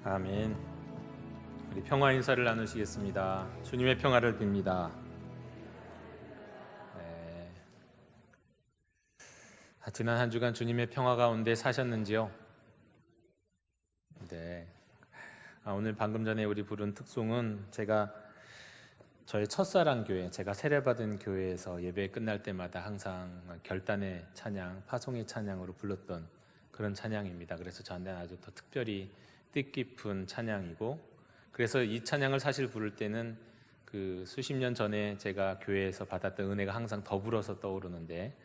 아멘. 우리 평화 인사를 나누시겠습니다. 주님의 평화를 빕니다. 네. 지난 한 주간 주님의 평화 가운데 사셨는지요? 네. 오늘 방금 전에 우리 부른 특송은 저의 첫사랑 교회, 제가 세례받은 교회에서 예배 끝날 때마다 항상 결단의 찬양, 파송의 찬양으로 불렀던 그런 찬양입니다. 그래서 저한테는 아주 더 특별히 뜻깊은 찬양이고, 그래서 이 찬양을 사실 부를 때는 그 수십 년 전에 제가 교회에서 받았던 은혜가 항상 더불어서 떠오르는데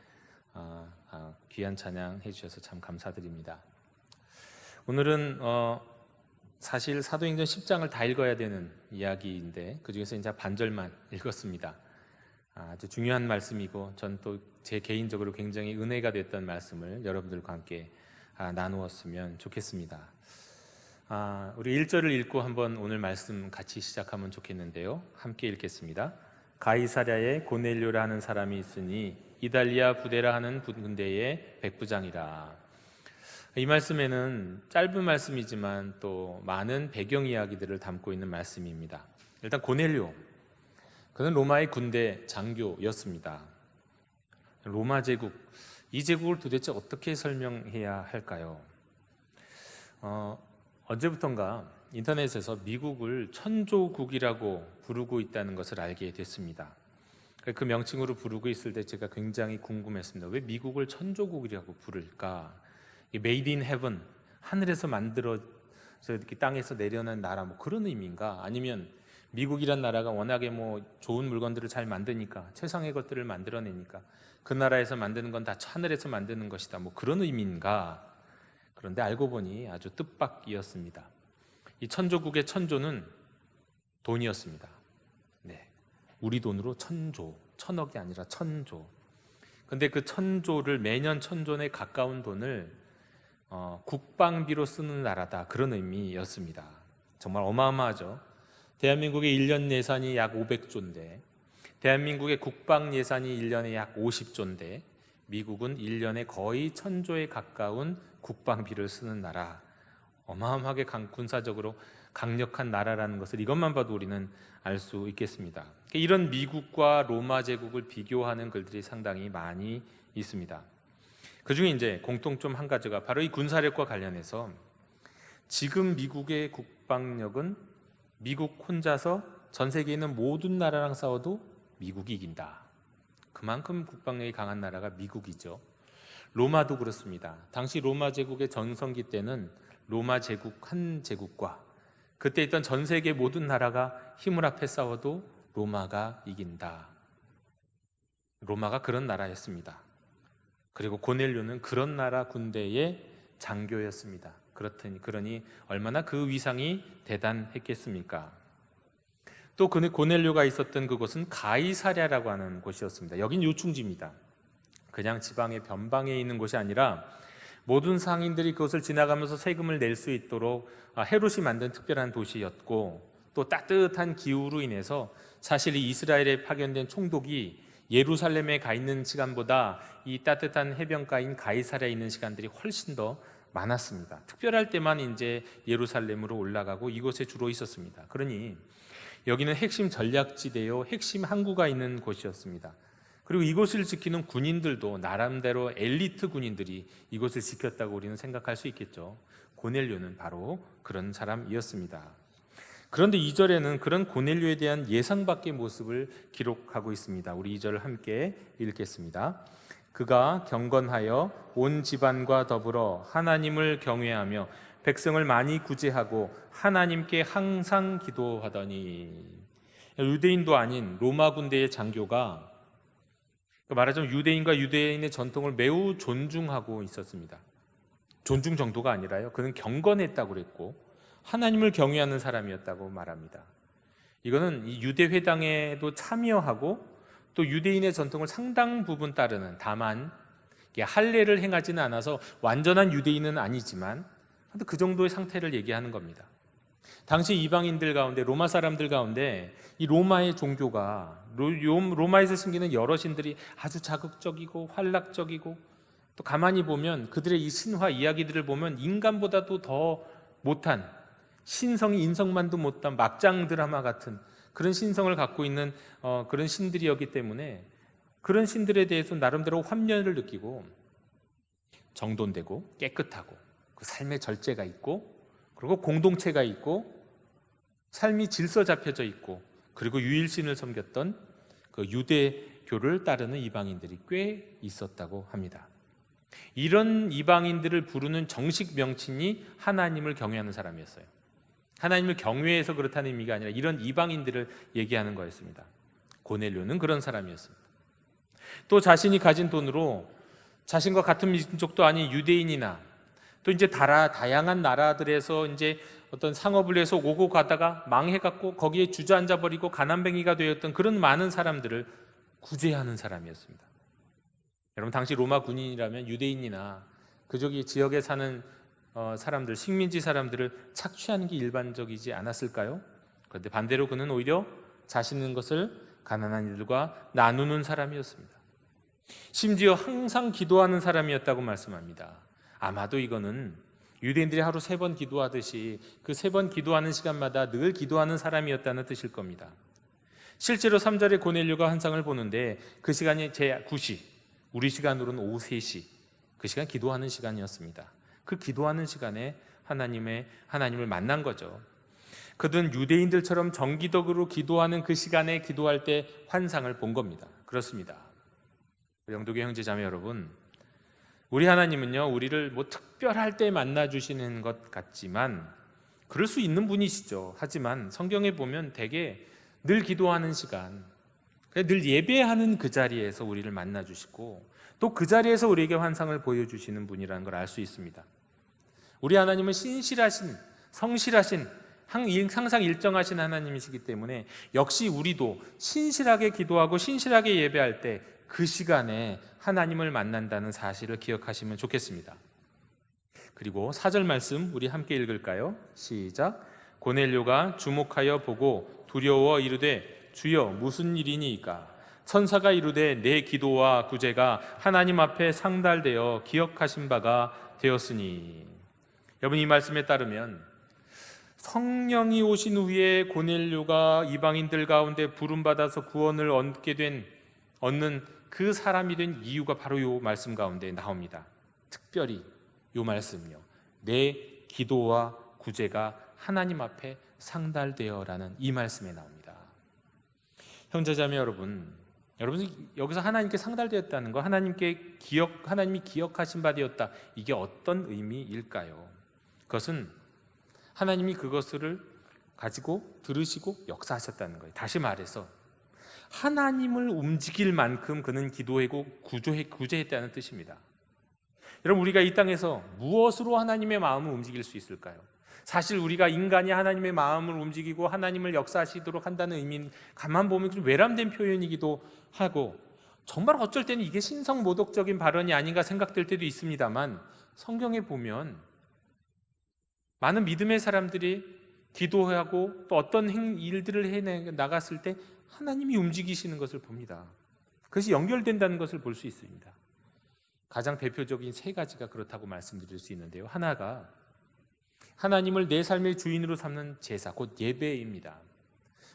귀한 찬양 해주셔서 참 감사드립니다. 오늘은 사실 사도행전 10장을 다 읽어야 되는 이야기인데 그 중에서 이제 반절만 읽었습니다. 아주 중요한 말씀이고 전 또 제 개인적으로 굉장히 은혜가 됐던 말씀을 여러분들과 함께 나누었으면 좋겠습니다. 우리 1절을 읽고 한번 오늘 말씀 같이 시작하면 좋겠는데요. 함께 읽겠습니다. 가이사랴에 고넬료라 하는 사람이 있으니 이달리아 부데라 하는 군대의 백부장이라. 이 말씀에는 짧은 말씀이지만 또 많은 배경 이야기들을 담고 있는 말씀입니다. 일단 고넬료, 그는 로마의 군대 장교였습니다. 로마 제국, 이 제국을 도대체 어떻게 설명해야 할까요? 언제부턴가 인터넷에서 미국을 천조국이라고 부르고 있다는 것을 알게 됐습니다. 그 명칭으로 부르고 있을 때 제가 굉장히 궁금했습니다. 왜 미국을 천조국이라고 부를까? Made in heaven, 하늘에서 만들어서 이렇게 땅에서 내려오는 나라, 뭐 그런 의미인가? 아니면 미국이란 나라가 워낙에 뭐 좋은 물건들을 잘 만드니까, 최상의 것들을 만들어내니까 그 나라에서 만드는 건 다 하늘에서 만드는 것이다, 뭐 그런 의미인가? 그런데 알고 보니 아주 뜻밖이었습니다. 이 천조국의 천조는 돈이었습니다. 네, 우리 돈으로 천조, 천억이 아니라 천조. 근데 그 천조를, 매년 천조에 가까운 돈을 국방비로 쓰는 나라다, 그런 의미였습니다. 정말 어마어마하죠. 대한민국의 1년 예산이 약 500조인데 대한민국의 국방 예산이 1년에 약 50조인데 미국은 1년에 거의 1000조에 가까운 국방비를 쓰는 나라, 어마어마하게 군사적으로 강력한 나라라는 것을 이것만 봐도 우리는 알 수 있겠습니다. 이런 미국과 로마 제국을 비교하는 글들이 상당히 많이 있습니다. 그 중에 이제 공통점 한 가지가 바로 이 군사력과 관련해서 지금 미국의 국방력은 미국 혼자서 전 세계에 있는 모든 나라랑 싸워도 미국이 이긴다. 그만큼 국방력이 강한 나라가 미국이죠. 로마도 그렇습니다. 당시 로마 제국의 전성기 때는 로마 제국 한 제국과 그때 있던 전 세계 모든 나라가 힘을 합해 싸워도 로마가 이긴다. 로마가 그런 나라였습니다. 그리고 고넬료는 그런 나라 군대의 장교였습니다. 그러니 얼마나 그 위상이 대단했겠습니까? 또 고넬료가 있었던 그곳은 가이사랴라고 하는 곳이었습니다. 여긴 요충지입니다. 그냥 지방의 변방에 있는 곳이 아니라 모든 상인들이 그것을 지나가면서 세금을 낼 수 있도록 헤롯이 만든 특별한 도시였고, 또 따뜻한 기후로 인해서 사실 이 이스라엘에 파견된 총독이 예루살렘에 가 있는 시간보다 이 따뜻한 해변가인 가이사랴에 있는 시간들이 훨씬 더 많았습니다. 특별할 때만 이제 예루살렘으로 올라가고 이곳에 주로 있었습니다. 그러니 여기는 핵심 전략지대요, 핵심 항구가 있는 곳이었습니다. 그리고 이곳을 지키는 군인들도 나름대로 엘리트 군인들이 이곳을 지켰다고 우리는 생각할 수 있겠죠. 고넬료는 바로 그런 사람이었습니다. 그런데 2절에는 그런 고넬료에 대한 예상 밖의 모습을 기록하고 있습니다. 우리 2절을 함께 읽겠습니다. 그가 경건하여 온 집안과 더불어 하나님을 경외하며 백성을 많이 구제하고 하나님께 항상 기도하더니, 유대인도 아닌 로마 군대의 장교가 말하자면 유대인과 유대인의 전통을 매우 존중하고 있었습니다. 존중 정도가 아니라요, 그는 경건했다고 그랬고 하나님을 경외하는 사람이었다고 말합니다. 이거는 이 유대 회당에도 참여하고 또 유대인의 전통을 상당 부분 따르는, 다만 할례를 행하지는 않아서 완전한 유대인은 아니지만 그 정도의 상태를 얘기하는 겁니다. 당시 이방인들 가운데, 로마 사람들 가운데 이 로마의 종교가, 로마에서 생기는 여러 신들이 아주 자극적이고 활락적이고, 또 가만히 보면 그들의 이 신화 이야기들을 보면 인간보다도 더 못한 신성이 인성만도 못한 막장 드라마 같은 그런 신성을 갖고 있는 그런 신들이었기 때문에 그런 신들에 대해서 나름대로 환멸을 느끼고 정돈되고 깨끗하고 그 삶의 절제가 있고 그리고 공동체가 있고 삶이 질서 잡혀져 있고 그리고 유일신을 섬겼던 그 유대교를 따르는 이방인들이 꽤 있었다고 합니다. 이런 이방인들을 부르는 정식 명칭이 하나님을 경외하는 사람이었어요. 하나님을 경외해서 그렇다는 의미가 아니라 이런 이방인들을 얘기하는 거였습니다. 고넬료는 그런 사람이었습니다. 또 자신이 가진 돈으로 자신과 같은 민족도 아닌 유대인이나 또 이제 다양한 나라들에서 이제 어떤 상업을 해서 오고 가다가 망해갖고 거기에 주저앉아 버리고 가난뱅이가 되었던 그런 많은 사람들을 구제하는 사람이었습니다. 여러분, 당시 로마 군인이라면 유대인이나 그저기 지역에 사는 사람들, 식민지 사람들을 착취하는 게 일반적이지 않았을까요? 그런데 반대로 그는 오히려 자신 있는 것을 가난한 이들과 나누는 사람이었습니다. 심지어 항상 기도하는 사람이었다고 말씀합니다. 아마도 이거는 유대인들이 하루 3번 기도하듯이 그 3번 기도하는 시간마다 늘 기도하는 사람이었다는 뜻일 겁니다. 실제로 3절에 고넬료가 환상을 보는데 그 시간이 제 9시, 우리 시간으로는 오후 3시, 그 시간 기도하는 시간이었습니다. 그 기도하는 시간에 하나님을 만난 거죠. 그들은 유대인들처럼 정기적으로 기도하는 그 시간에 기도할 때 환상을 본 겁니다. 그렇습니다. 영도교 형제자매 여러분, 우리 하나님은요, 우리를 특별할 때 만나주시는 것 같지만 그럴 수 있는 분이시죠. 하지만 성경에 보면 대개 늘 기도하는 시간, 늘 예배하는 그 자리에서 우리를 만나주시고 또 그 자리에서 우리에게 환상을 보여주시는 분이라는 걸 알 수 있습니다. 우리 하나님은 신실하신, 성실하신, 항상 일정하신 하나님이시기 때문에 역시 우리도 신실하게 기도하고 신실하게 예배할 때 그 시간에 하나님을 만난다는 사실을 기억하시면 좋겠습니다. 그리고 4절 말씀 우리 함께 읽을까요? 시작. 고넬료가 주목하여 보고 두려워 이르되 주여 무슨 일이니이까? 천사가 이르되 내 기도와 구제가 하나님 앞에 상달되어 기억하신 바가 되었으니. 여러분, 이 말씀에 따르면 성령이 오신 후에 고넬료가 이방인들 가운데 부름받아서 구원을 얻는 그 사람이 된 이유가 바로 이 말씀 가운데 나옵니다. 특별히 이 말씀이요, 내 기도와 구제가 하나님 앞에 상달되어라는 이 말씀에 나옵니다. 형제자매 여러분, 여기서 하나님께 상달되었다는 거, 하나님이 기억하신 바 되었다, 이게 어떤 의미일까요? 그것은 하나님이 그것을 가지고 들으시고 역사하셨다는 거예요. 다시 말해서 하나님을 움직일 만큼 그는 기도하고 구제했다는 뜻입니다. 여러분, 우리가 이 땅에서 무엇으로 하나님의 마음을 움직일 수 있을까요? 사실 우리가 인간이 하나님의 마음을 움직이고 하나님을 역사하시도록 한다는 의미는 가만 보면 좀 외람된 표현이기도 하고 정말 어쩔 때는 이게 신성모독적인 발언이 아닌가 생각될 때도 있습니다만, 성경에 보면 많은 믿음의 사람들이 기도하고 또 어떤 일들을 해나갔을 때 하나님이 움직이시는 것을 봅니다. 그것이 연결된다는 것을 볼 수 있습니다. 가장 대표적인 3가지가 그렇다고 말씀드릴 수 있는데요. 하나가 하나님을 내 삶의 주인으로 삼는 제사, 곧 예배입니다.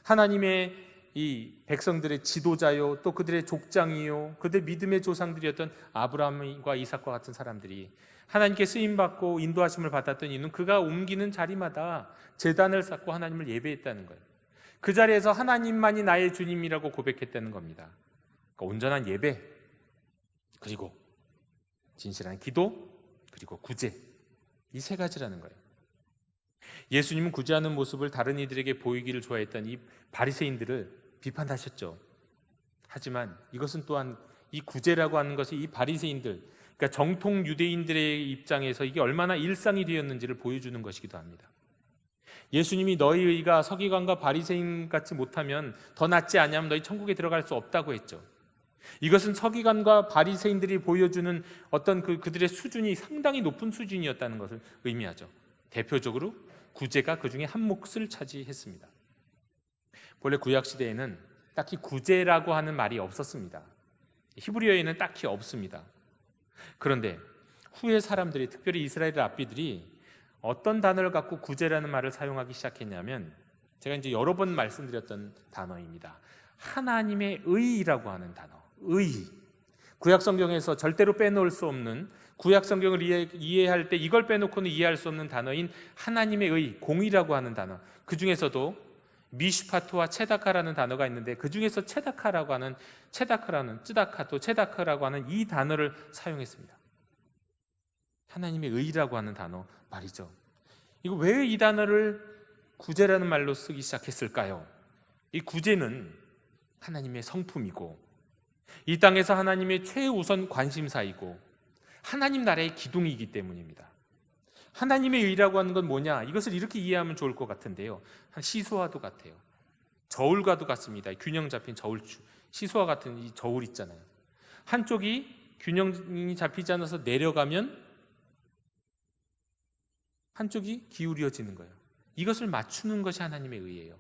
하나님의 이 백성들의 지도자요, 또 그들의 족장이요, 그들 믿음의 조상들이었던 아브라함과 이삭과 같은 사람들이 하나님께 쓰임받고 인도하심을 받았던 이유는 그가 옮기는 자리마다 제단을 쌓고 하나님을 예배했다는 거예요. 그 자리에서 하나님만이 나의 주님이라고 고백했다는 겁니다. 그러니까 온전한 예배, 그리고 진실한 기도, 그리고 구제, 이 3가지라는 거예요. 예수님은 구제하는 모습을 다른 이들에게 보이기를 좋아했던 이 바리새인들을 비판하셨죠. 하지만 이것은 또한 이 구제라고 하는 것이 이 바리새인들, 그러니까 정통 유대인들의 입장에서 이게 얼마나 일상이 되었는지를 보여주는 것이기도 합니다. 예수님이 너희 의가 서기관과 바리새인 같지 못하면 더 낫지 않냐면 너희 천국에 들어갈 수 없다고 했죠. 이것은 서기관과 바리새인들이 보여주는 어떤 그들의 수준이 상당히 높은 수준이었다는 것을 의미하죠. 대표적으로 구제가 그 중에 한 몫을 차지했습니다. 본래 구약시대에는 딱히 구제라고 하는 말이 없었습니다. 히브리어에는 딱히 없습니다. 그런데 후에 사람들이, 특별히 이스라엘 랍비들이 어떤 단어를 갖고 구제라는 말을 사용하기 시작했냐면 제가 이제 여러 번 말씀드렸던 단어입니다. 하나님의 의라고 하는 단어. 의. 구약 성경에서 절대로 빼놓을 수 없는, 구약 성경을 이해할 때 이걸 빼놓고는 이해할 수 없는 단어인 하나님의 의, 공의라고 하는 단어. 그 중에서도 미슈파트와 체다카라는 단어가 있는데 그 중에서 체다카라고 하는 체다카라고 하는 이 단어를 사용했습니다. 하나님의 의라고 하는 단어 말이죠. 이거 왜 이 단어를 구제라는 말로 쓰기 시작했을까요? 이 구제는 하나님의 성품이고 이 땅에서 하나님의 최우선 관심사이고 하나님 나라의 기둥이기 때문입니다. 하나님의 의라고 하는 건 뭐냐? 이것을 이렇게 이해하면 좋을 것 같은데요. 시소와도 같아요. 저울과도 같습니다. 균형 잡힌 저울추. 시소와 같은 이 저울 있잖아요. 한쪽이 균형이 잡히지 않아서 내려가면 한쪽이 기울여지는 거예요. 이것을 맞추는 것이 하나님의 의예요.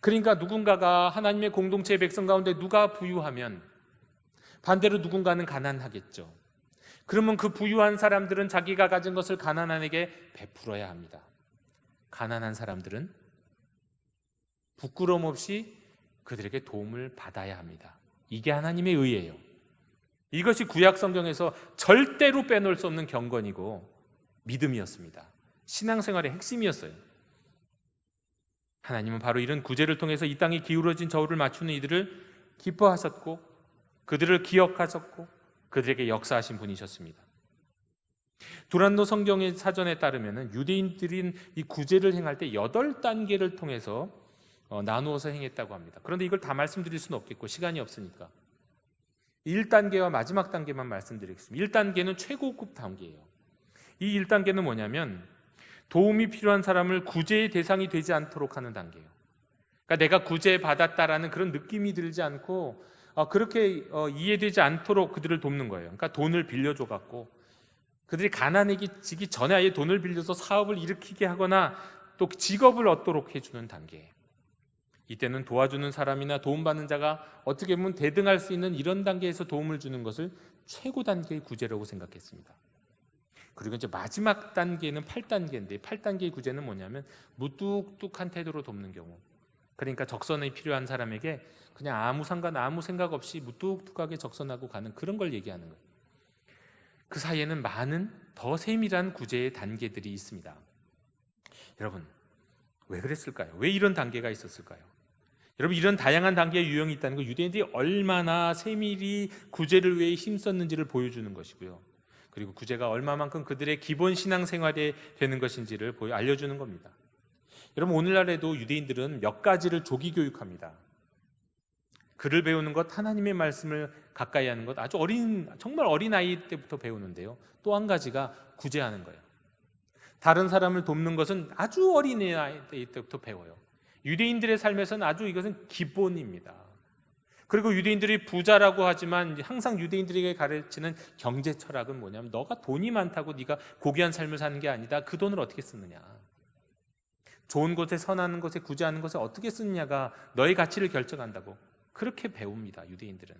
그러니까 누군가가 하나님의 공동체의 백성 가운데 누가 부유하면 반대로 누군가는 가난하겠죠. 그러면 그 부유한 사람들은 자기가 가진 것을 가난한에게 베풀어야 합니다. 가난한 사람들은 부끄러움 없이 그들에게 도움을 받아야 합니다. 이게 하나님의 의예요. 이것이 구약 성경에서 절대로 빼놓을 수 없는 경건이고 믿음이었습니다. 신앙생활의 핵심이었어요. 하나님은 바로 이런 구제를 통해서 이 땅에 기울어진 저울을 맞추는 이들을 기뻐하셨고 그들을 기억하셨고 그들에게 역사하신 분이셨습니다. 두란노 성경의 사전에 따르면 유대인들인 이 구제를 행할 때 8단계를 통해서 나누어서 행했다고 합니다. 그런데 이걸 다 말씀드릴 수는 없겠고 시간이 없으니까 1단계와 마지막 단계만 말씀드리겠습니다. 1단계는 최고급 단계예요. 이 1단계는 뭐냐면 도움이 필요한 사람을 구제의 대상이 되지 않도록 하는 단계예요. 그러니까 내가 구제받았다라는 그런 느낌이 들지 않고 그렇게 이해되지 않도록 그들을 돕는 거예요. 그러니까 돈을 빌려줘 갖고 그들이 가난해지기 전에 아예 돈을 빌려서 사업을 일으키게 하거나 또 직업을 얻도록 해주는 단계예요. 이때는 도와주는 사람이나 도움받는 자가 어떻게 보면 대등할 수 있는 이런 단계에서 도움을 주는 것을 최고 단계의 구제라고 생각했습니다. 그리고 이제 마지막 단계는 8단계인데 8단계의 구제는 뭐냐면 무뚝뚝한 태도로 돕는 경우. 그러니까 적선이 필요한 사람에게 그냥 아무 생각 없이 무뚝뚝하게 적선하고 가는 그런 걸 얘기하는 거예요. 그 사이에는 많은 더 세밀한 구제의 단계들이 있습니다. 여러분, 왜 그랬을까요? 왜 이런 단계가 있었을까요? 여러분, 이런 다양한 단계의 유형이 있다는 거 유대인들이 얼마나 세밀히 구제를 위해 힘썼는지를 보여주는 것이고요. 그리고 구제가 얼마만큼 그들의 기본 신앙생활에 되는 것인지를 알려주는 겁니다. 여러분, 오늘날에도 유대인들은 몇 가지를 조기 교육합니다. 글을 배우는 것, 하나님의 말씀을 가까이 하는 것, 아주 정말 어린 아이 때부터 배우는데요. 또 한 가지가 구제하는 거예요. 다른 사람을 돕는 것은 아주 어린 아이 때부터 배워요. 유대인들의 삶에서는 아주 이것은 기본입니다. 그리고 유대인들이 부자라고 하지만 항상 유대인들에게 가르치는 경제 철학은 뭐냐면 너가 돈이 많다고 네가 고귀한 삶을 사는 게 아니다. 그 돈을 어떻게 쓰느냐, 좋은 곳에 선하는 것에 구제하는 것에 어떻게 쓰느냐가 너의 가치를 결정한다고 그렇게 배웁니다. 유대인들은.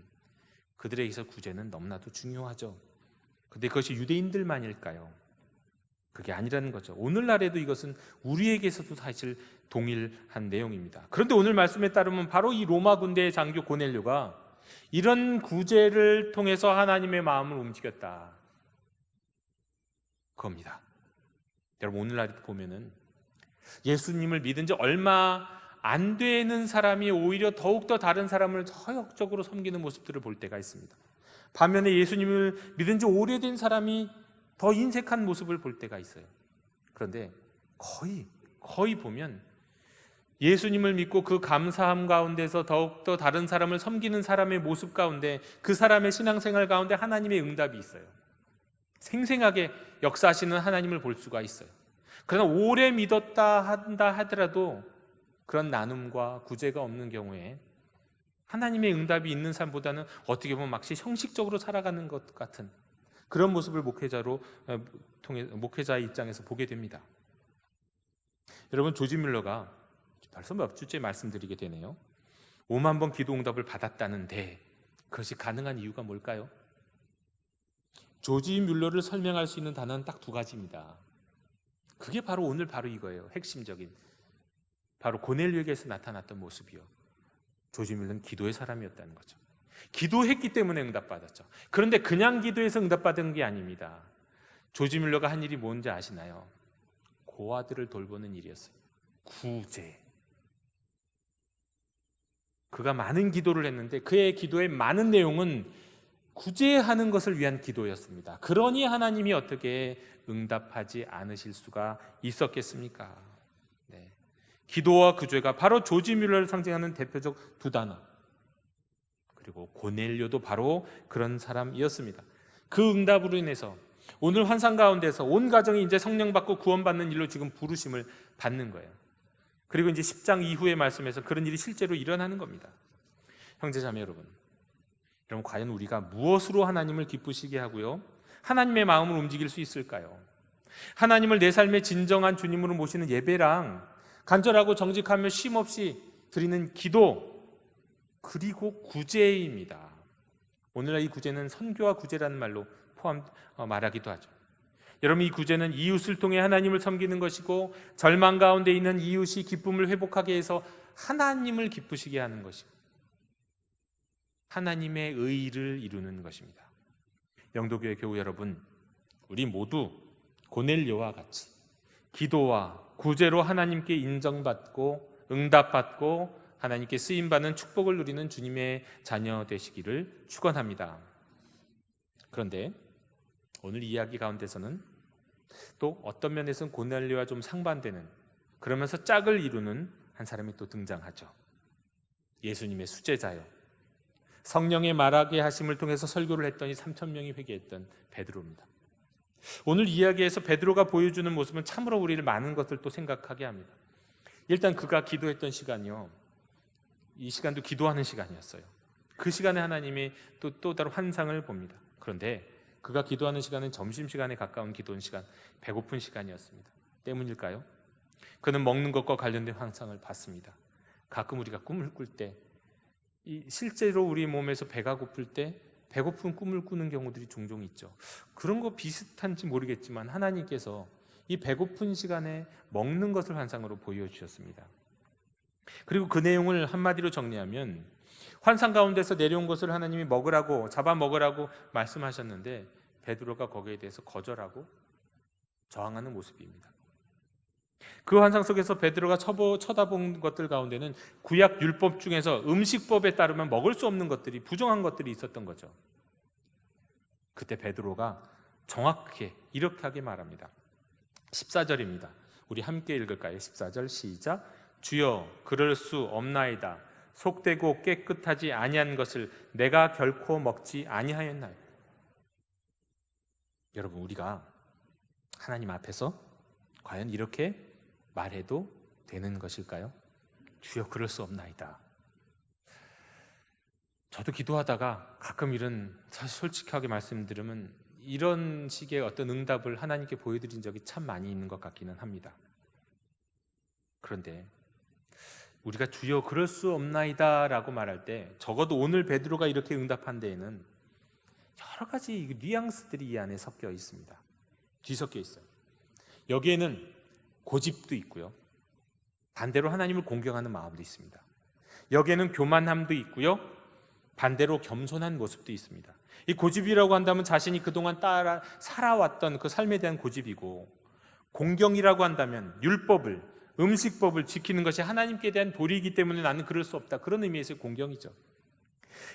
그들에게서 구제는 너무나도 중요하죠. 그런데 그것이 유대인들만일까요? 그게 아니라는 거죠. 오늘날에도 이것은 우리에게서도 사실 동일한 내용입니다. 그런데 오늘 말씀에 따르면 바로 이 로마 군대의 장교 고넬료가 이런 구제를 통해서 하나님의 마음을 움직였다, 그겁니다. 여러분, 오늘날에 보면은 예수님을 믿은 지 얼마 안 되는 사람이 오히려 더욱더 다른 사람을 서역적으로 섬기는 모습들을 볼 때가 있습니다. 반면에 예수님을 믿은 지 오래된 사람이 더 인색한 모습을 볼 때가 있어요. 그런데 거의 보면 예수님을 믿고 그 감사함 가운데서 더욱더 다른 사람을 섬기는 사람의 모습 가운데, 그 사람의 신앙생활 가운데 하나님의 응답이 있어요. 생생하게 역사하시는 하나님을 볼 수가 있어요. 그러나 오래 믿었다 한다 하더라도 그런 나눔과 구제가 없는 경우에 하나님의 응답이 있는 사람보다는 어떻게 보면 막시 형식적으로 살아가는 것 같은 그런 모습을 목회자의 입장에서 보게 됩니다. 여러분, 조지 뮬러가 벌써 몇 주째 말씀드리게 되네요. 5만 번 기도 응답을 받았다는데 그것이 가능한 이유가 뭘까요? 조지 뮬러를 설명할 수 있는 단어는 딱 두 가지입니다. 그게 바로 오늘 바로 이거예요. 핵심적인 바로 고넬료에게서 나타났던 모습이요. 조지 뮬러는 기도의 사람이었다는 거죠. 기도했기 때문에 응답받았죠. 그런데 그냥 기도해서 응답받은 게 아닙니다. 조지 뮬러가 한 일이 뭔지 아시나요? 고아들을 돌보는 일이었어요. 구제. 그가 많은 기도를 했는데 그의 기도의 많은 내용은 구제하는 것을 위한 기도였습니다. 그러니 하나님이 어떻게 응답하지 않으실 수가 있었겠습니까? 네. 기도와 구제가 바로 조지 뮬러를 상징하는 대표적 두 단어. 그리고 고넬료도 바로 그런 사람이었습니다. 그 응답으로 인해서 오늘 환상 가운데서 온 가정이 이제 성령 받고 구원받는 일로 지금 부르심을 받는 거예요. 그리고 이제 10장 이후의 말씀에서 그런 일이 실제로 일어나는 겁니다. 형제자매 여러분, 과연 우리가 무엇으로 하나님을 기쁘시게 하고요? 하나님의 마음을 움직일 수 있을까요? 하나님을 내 삶의 진정한 주님으로 모시는 예배랑 간절하고 정직하며 쉼없이 드리는 기도, 그리고 구제입니다. 오늘날 이 구제는 선교와 구제라는 말로 말하기도 하죠. 여러분, 이 구제는 이웃을 통해 하나님을 섬기는 것이고 절망 가운데 있는 이웃이 기쁨을 회복하게 해서 하나님을 기쁘시게 하는 것이고 하나님의 의를 이루는 것입니다. 영도교회 교우 여러분, 우리 모두 고넬료와 같이 기도와 구제로 하나님께 인정받고 응답받고 하나님께 쓰임받는 축복을 누리는 주님의 자녀 되시기를 축원합니다. 그런데 오늘 이야기 가운데서는 또 어떤 면에서는 고넬료와 좀 상반되는, 그러면서 짝을 이루는 한 사람이 또 등장하죠. 예수님의 수제자요, 성령의 말하게 하심을 통해서 설교를 했더니 3,000명이 회개했던 베드로입니다. 오늘 이야기에서 베드로가 보여주는 모습은 참으로 우리를 많은 것을 또 생각하게 합니다. 일단 그가 기도했던 시간이요, 이 시간도 기도하는 시간이었어요. 그 시간에 하나님이 또 다른 환상을 봅니다. 그런데 그가 기도하는 시간은 점심시간에 가까운 기도한 시간, 배고픈 시간이었습니다. 때문일까요? 그는 먹는 것과 관련된 환상을 봤습니다. 가끔 우리가 꿈을 꿀 때, 실제로 우리 몸에서 배가 고플 때 배고픈 꿈을 꾸는 경우들이 종종 있죠. 그런 거 비슷한지 모르겠지만 하나님께서 이 배고픈 시간에 먹는 것을 환상으로 보여주셨습니다. 그리고 그 내용을 한마디로 정리하면 환상 가운데서 내려온 것을 하나님이 먹으라고, 잡아먹으라고 말씀하셨는데 베드로가 거기에 대해서 거절하고 저항하는 모습입니다. 그 환상 속에서 베드로가 쳐다본 것들 가운데는 구약 율법 중에서 음식법에 따르면 먹을 수 없는 것들이, 부정한 것들이 있었던 거죠. 그때 베드로가 정확하게 이렇게 하게 말합니다. 14절입니다. 우리 함께 읽을까요? 14절 시작. 주여, 그럴 수 없나이다. 속되고 깨끗하지 아니한 것을 내가 결코 먹지 아니하였나요? 여러분, 우리가 하나님 앞에서 과연 이렇게 말해도 되는 것일까요? 주여, 그럴 수 없나이다. 저도 기도하다가 가끔 이런, 사실 솔직하게 말씀드리면 이런 식의 어떤 응답을 하나님께 보여드린 적이 참 많이 있는 것 같기는 합니다. 그런데 우리가 주여 그럴 수 없나이다 라고 말할 때 적어도 오늘 베드로가 이렇게 응답한 데에는 여러 가지 뉘앙스들이 이 안에 섞여 있습니다. 뒤섞여 있어요. 여기에는 고집도 있고요, 반대로 하나님을 공경하는 마음도 있습니다. 여기에는 교만함도 있고요, 반대로 겸손한 모습도 있습니다. 이 고집이라고 한다면 자신이 그동안 따라 살아왔던 그 삶에 대한 고집이고, 공경이라고 한다면 율법을, 음식법을 지키는 것이 하나님께 대한 도리이기 때문에 나는 그럴 수 없다, 그런 의미에서의 공경이죠.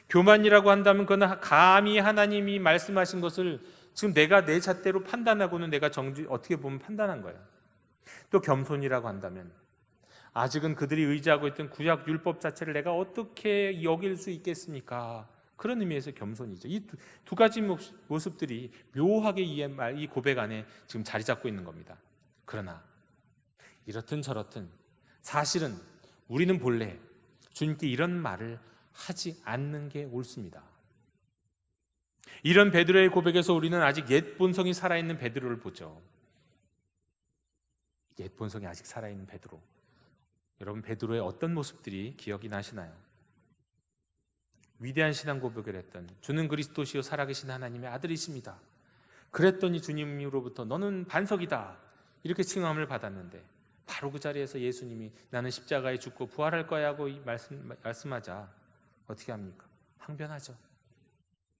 교만이라고 한다면 그건 감히 하나님이 말씀하신 것을 지금 내가 내 잣대로 판단하고는 내가 어떻게 보면 판단한 거예요. 또 겸손이라고 한다면 아직은 그들이 의지하고 있던 구약 율법 자체를 내가 어떻게 여길 수 있겠습니까? 그런 의미에서 겸손이죠. 이 두 가지 모습들이 묘하게 이 고백 안에 지금 자리 잡고 있는 겁니다. 그러나 이렇든 저렇든 사실은 우리는 본래 주님께 이런 말을 하지 않는 게 옳습니다. 이런 베드로의 고백에서 우리는 아직 옛 본성이 살아있는 베드로를 보죠. 옛 본성이 아직 살아있는 베드로. 여러분, 베드로의 어떤 모습들이 기억이 나시나요? 위대한 신앙 고백을 했던, 주는 그리스도시요 살아계신 하나님의 아들이십니다. 그랬더니 주님으로부터 너는 반석이다, 이렇게 칭함을 받았는데 바로 그 자리에서 예수님이 나는 십자가에 죽고 부활할 거야 하고 말씀하자 어떻게 합니까? 항변하죠.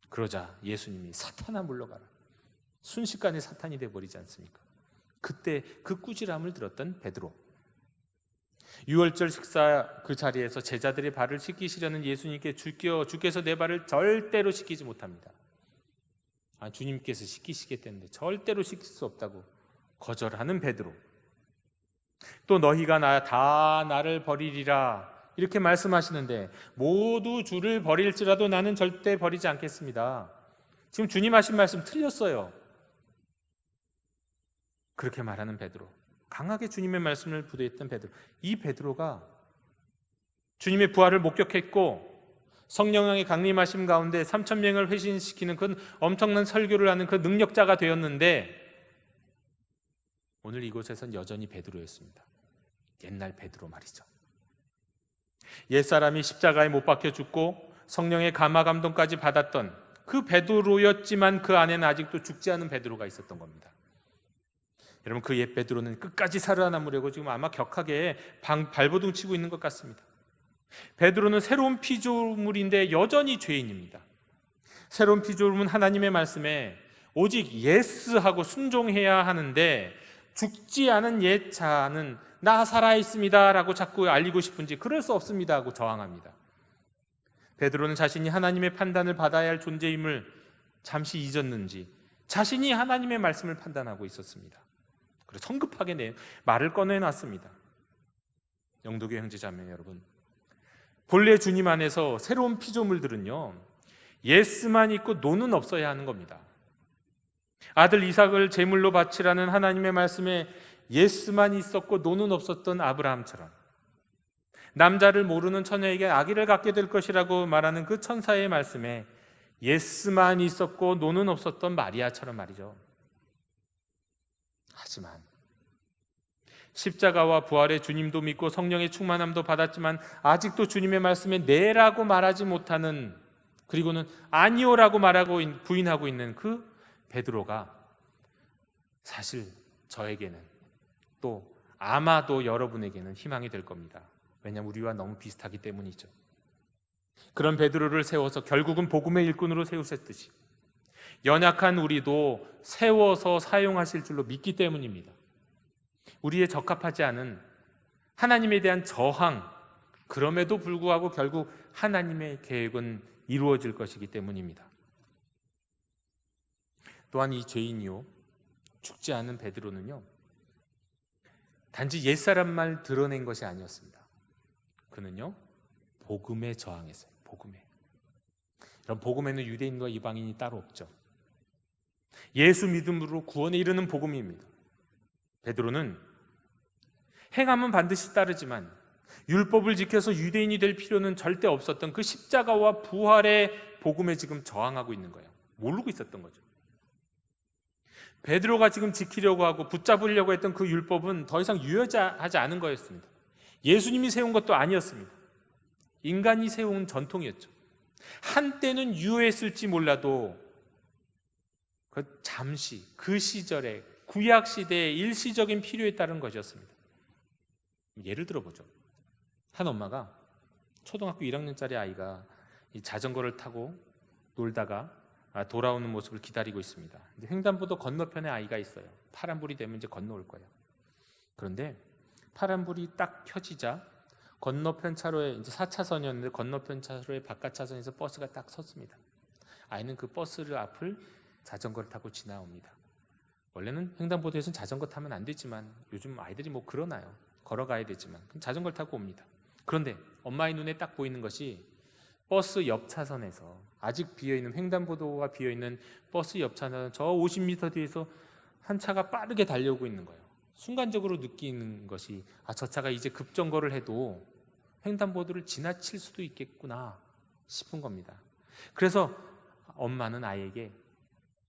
그러자 예수님이 사탄아 물러가라. 순식간에 사탄이 돼버리지 않습니까? 그때 그 꾸지람을 들었던 베드로, 유월절 식사 그 자리에서 제자들의 발을 씻기시려는 예수님께 주께서 내 발을 절대로 씻기지 못합니다. 주님께서 씻기시겠다는데 절대로 씻길 수 없다고 거절하는 베드로, 또 너희가 다 나를 버리리라 이렇게 말씀하시는데 모두 주를 버릴지라도 나는 절대 버리지 않겠습니다. 지금 주님 하신 말씀 틀렸어요. 그렇게 말하는 베드로, 강하게 주님의 말씀을 부대했던 베드로, 이 베드로가 주님의 부활을 목격했고 성령의 강림하심 가운데 3,000명을 회심시키는 그 엄청난 설교를 하는 그 능력자가 되었는데 오늘 이곳에선 여전히 베드로였습니다. 옛날 베드로 말이죠. 옛사람이 십자가에 못 박혀 죽고 성령의 감화 감동까지 받았던 그 베드로였지만 그 안에는 아직도 죽지 않은 베드로가 있었던 겁니다. 여러분, 그 옛 베드로는 끝까지 살아남으려고 지금 아마 격하게 발버둥 치고 있는 것 같습니다. 베드로는 새로운 피조물인데 여전히 죄인입니다. 새로운 피조물은 하나님의 말씀에 오직 예스하고 순종해야 하는데 죽지 않은 옛 자는 나 살아있습니다 라고 자꾸 알리고 싶은지 그럴 수 없습니다 하고 저항합니다. 베드로는 자신이 하나님의 판단을 받아야 할 존재임을 잠시 잊었는지 자신이 하나님의 말씀을 판단하고 있었습니다. 그래서 성급하게 말을 꺼내놨습니다. 영도교 형제자매 여러분, 본래 주님 안에서 새로운 피조물들은요 예스만 있고 노는 없어야 하는 겁니다. 아들 이삭을 제물로 바치라는 하나님의 말씀에 예스만 있었고 노는 없었던 아브라함처럼, 남자를 모르는 처녀에게 아기를 갖게 될 것이라고 말하는 그 천사의 말씀에 예스만 있었고 노는 없었던 마리아처럼 말이죠. 하지만 십자가와 부활의 주님도 믿고 성령의 충만함도 받았지만 아직도 주님의 말씀에 네라고 말하지 못하는, 그리고는 아니오라고 말하고 부인하고 있는 그 베드로가 사실 저에게는 또 아마도 여러분에게는 희망이 될 겁니다. 왜냐하면 우리와 너무 비슷하기 때문이죠. 그런 베드로를 세워서 결국은 복음의 일꾼으로 세우셨듯이 연약한 우리도 세워서 사용하실 줄로 믿기 때문입니다. 우리의 적합하지 않은 하나님에 대한 저항, 그럼에도 불구하고 결국 하나님의 계획은 이루어질 것이기 때문입니다. 또한 이 죄인이요 죽지 않은 베드로는요 단지 옛사람만 드러낸 것이 아니었습니다. 그는요 복음에 저항했어요. 복음에. 이런 복음에는 유대인과 이방인이 따로 없죠. 예수 믿음으로 구원에 이르는 복음입니다. 베드로는 행함은 반드시 따르지만 율법을 지켜서 유대인이 될 필요는 절대 없었던 그 십자가와 부활의 복음에 지금 저항하고 있는 거예요. 모르고 있었던 거죠. 베드로가 지금 지키려고 하고 붙잡으려고 했던 그 율법은 더 이상 유효하지 않은 거였습니다. 예수님이 세운 것도 아니었습니다. 인간이 세운 전통이었죠. 한때는 유효했을지 몰라도 잠시 그 시절에 구약 시대의 일시적인 필요에 따른 것이었습니다. 예를 들어보죠. 한 엄마가 초등학교 1학년짜리 아이가 이 자전거를 타고 놀다가 돌아오는 모습을 기다리고 있습니다. 횡단보도 건너편에 아이가 있어요. 파란불이 되면 이제 건너올 거예요. 그런데 파란불이 딱 켜지자 건너편 차로에, 이제 4차선이었는데 건너편 차로에 바깥 차선에서 버스가 딱 섰습니다. 아이는 그 버스를 앞을 자전거를 타고 지나옵니다. 원래는 횡단보도에서는 자전거 타면 안 되지만 요즘 아이들이 뭐 그러나요? 걸어가야 되지만 자전거를 타고 옵니다. 그런데 엄마의 눈에 딱 보이는 것이 버스 옆 차선에서 아직 비어있는, 횡단보도가 비어있는 버스 옆 차선 저 50m 뒤에서 한 차가 빠르게 달려오고 있는 거예요. 순간적으로 느끼는 것이 저 차가 이제 급정거를 해도 횡단보도를 지나칠 수도 있겠구나 싶은 겁니다. 그래서 엄마는 아이에게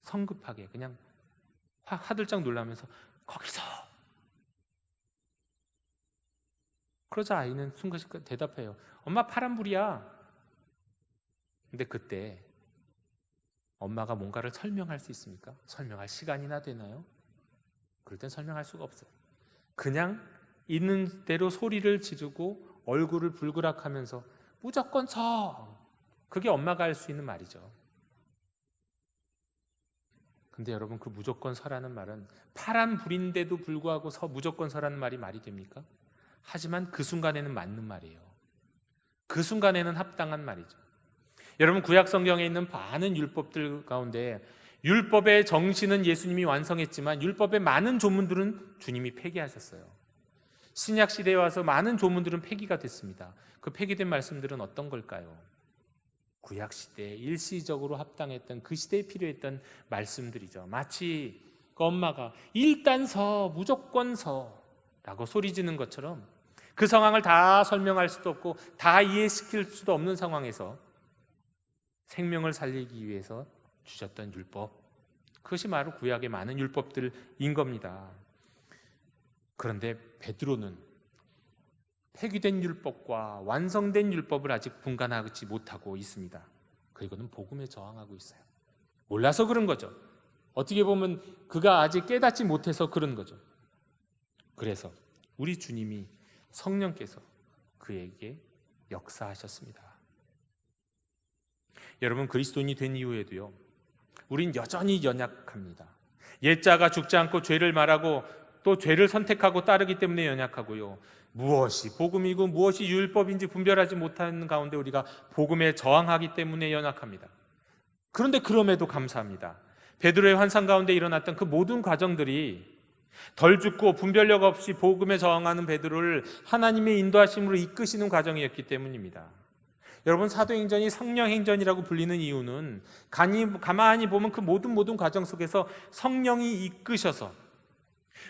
성급하게 그냥 화들짝 놀라면서 거기서, 그러자 아이는 순간적으로 대답해요. 엄마 파란불이야. 근데 그때 엄마가 뭔가를 설명할 수 있습니까? 설명할 시간이나 되나요? 그럴 땐 설명할 수가 없어요. 그냥 있는 대로 소리를 지르고 얼굴을 불그락하면서 무조건 서. 그게 엄마가 할 수 있는 말이죠. 근데 여러분, 그 무조건 서라는 말은 파란 불인데도 불구하고 무조건 서라는 말이 됩니까? 하지만 그 순간에는 맞는 말이에요. 그 순간에는 합당한 말이죠. 여러분, 구약 성경에 있는 많은 율법들 가운데 율법의 정신은 예수님이 완성했지만 율법의 많은 조문들은 주님이 폐기하셨어요. 신약 시대에 와서 많은 조문들은 폐기가 됐습니다. 그 폐기된 말씀들은 어떤 걸까요? 구약 시대에 일시적으로 합당했던, 그 시대에 필요했던 말씀들이죠. 마치 그 엄마가 일단 서, 무조건 서 라고 소리 지는 것처럼 그 상황을 다 설명할 수도 없고 다 이해시킬 수도 없는 상황에서 생명을 살리기 위해서 주셨던 율법, 그것이 바로 구약의 많은 율법들인 겁니다. 그런데 베드로는 폐기된 율법과 완성된 율법을 아직 분간하지 못하고 있습니다. 그리고는 복음에 저항하고 있어요. 몰라서 그런 거죠. 어떻게 보면 그가 아직 깨닫지 못해서 그런 거죠. 그래서 우리 주님이, 성령께서 그에게 역사하셨습니다. 여러분, 그리스도인이 된 이후에도요, 우린 여전히 연약합니다. 옛자가 죽지 않고 죄를 말하고 또 죄를 선택하고 따르기 때문에 연약하고요, 무엇이 복음이고 무엇이 율법인지 분별하지 못하는 가운데 우리가 복음에 저항하기 때문에 연약합니다. 그런데 그럼에도 감사합니다. 베드로의 환상 가운데 일어났던 그 모든 과정들이 덜 죽고 분별력 없이 복음에 저항하는 베드로를 하나님의 인도하심으로 이끄시는 과정이었기 때문입니다. 여러분, 사도행전이 성령행전이라고 불리는 이유는 가만히 보면 그 모든 과정 속에서 성령이 이끄셔서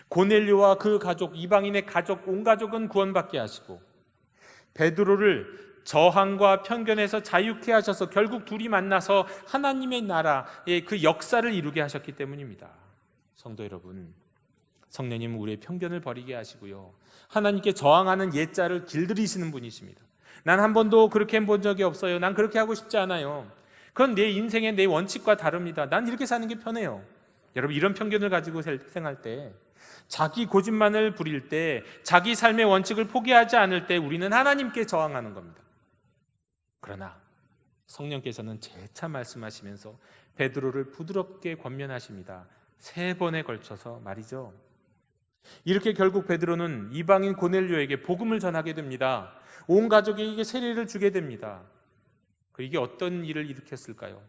고넬료와 그 가족, 이방인의 가족, 온 가족은 구원받게 하시고 베드로를 저항과 편견에서 자유케 하셔서 결국 둘이 만나서 하나님의 나라의 그 역사를 이루게 하셨기 때문입니다. 성도 여러분, 성령님은 우리의 편견을 버리게 하시고요, 하나님께 저항하는 옛자를 길들이시는 분이십니다. 난 한 번도 그렇게 해본 적이 없어요. 난 그렇게 하고 싶지 않아요. 그건 내 인생의 내 원칙과 다릅니다. 난 이렇게 사는 게 편해요. 여러분, 이런 편견을 가지고 생활할 때, 자기 고집만을 부릴 때, 자기 삶의 원칙을 포기하지 않을 때 우리는 하나님께 저항하는 겁니다. 그러나 성령께서는 재차 말씀하시면서 베드로를 부드럽게 권면하십니다. 3번에 걸쳐서 말이죠. 이렇게 결국 베드로는 이방인 고넬료에게 복음을 전하게 됩니다. 온 가족에게 세례를 주게 됩니다. 이게 어떤 일을 일으켰을까요?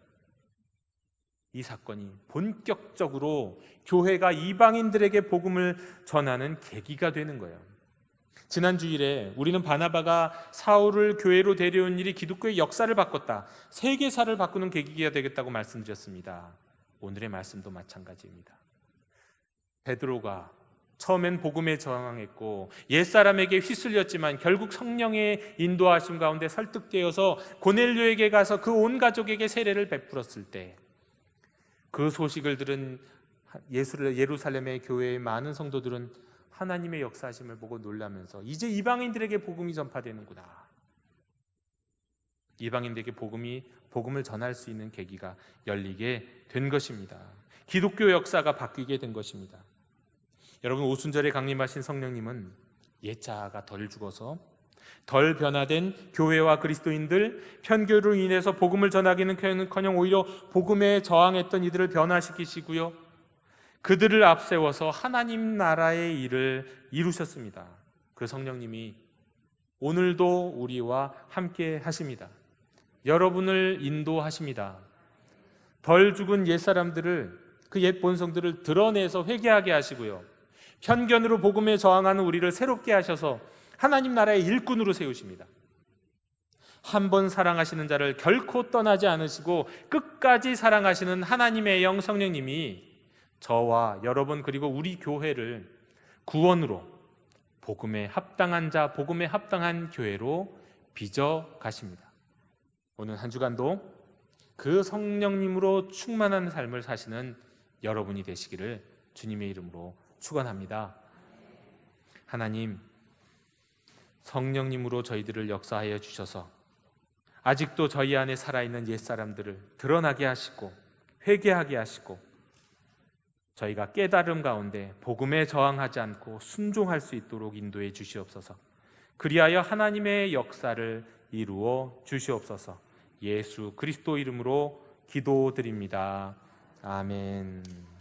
이 사건이 본격적으로 교회가 이방인들에게 복음을 전하는 계기가 되는 거예요. 지난 주일에 우리는 바나바가 사울을 교회로 데려온 일이 기독교의 역사를 바꿨다, 세계사를 바꾸는 계기가 되겠다고 말씀드렸습니다. 오늘의 말씀도 마찬가지입니다. 베드로가 처음엔 복음에 저항했고 옛사람에게 휘둘렸지만 결국 성령의 인도하심 가운데 설득되어서 고넬료에게 가서 그 온 가족에게 세례를 베풀었을 때, 그 소식을 들은 예루살렘의 교회의 많은 성도들은 하나님의 역사하심을 보고 놀라면서 이제 이방인들에게 복음이 전파되는구나, 이방인들에게 복음을 전할 수 있는 계기가 열리게 된 것입니다. 기독교 역사가 바뀌게 된 것입니다. 여러분, 오순절에 강림하신 성령님은 옛자가 덜 죽어서 덜 변화된 교회와 그리스도인들, 편교로 인해서 복음을 전하기는커녕 오히려 복음에 저항했던 이들을 변화시키시고요, 그들을 앞세워서 하나님 나라의 일을 이루셨습니다. 그 성령님이 오늘도 우리와 함께 하십니다. 여러분을 인도하십니다. 덜 죽은 옛사람들을, 그 옛 본성들을 드러내서 회개하게 하시고요, 편견으로 복음에 저항하는 우리를 새롭게 하셔서 하나님 나라의 일꾼으로 세우십니다. 한 번 사랑하시는 자를 결코 떠나지 않으시고 끝까지 사랑하시는 하나님의 영 성령님이 저와 여러분 그리고 우리 교회를 구원으로, 복음에 합당한 자, 복음에 합당한 교회로 빚어 가십니다. 오늘 한 주간도 그 성령님으로 충만한 삶을 사시는 여러분이 되시기를 주님의 이름으로 축원합니다. 하나님, 성령님으로 저희들을 역사하여 주셔서 아직도 저희 안에 살아있는 옛사람들을 드러나게 하시고 회개하게 하시고 저희가 깨달음 가운데 복음에 저항하지 않고 순종할 수 있도록 인도해 주시옵소서. 그리하여 하나님의 역사를 이루어 주시옵소서. 예수 그리스도 이름으로 기도드립니다. 아멘.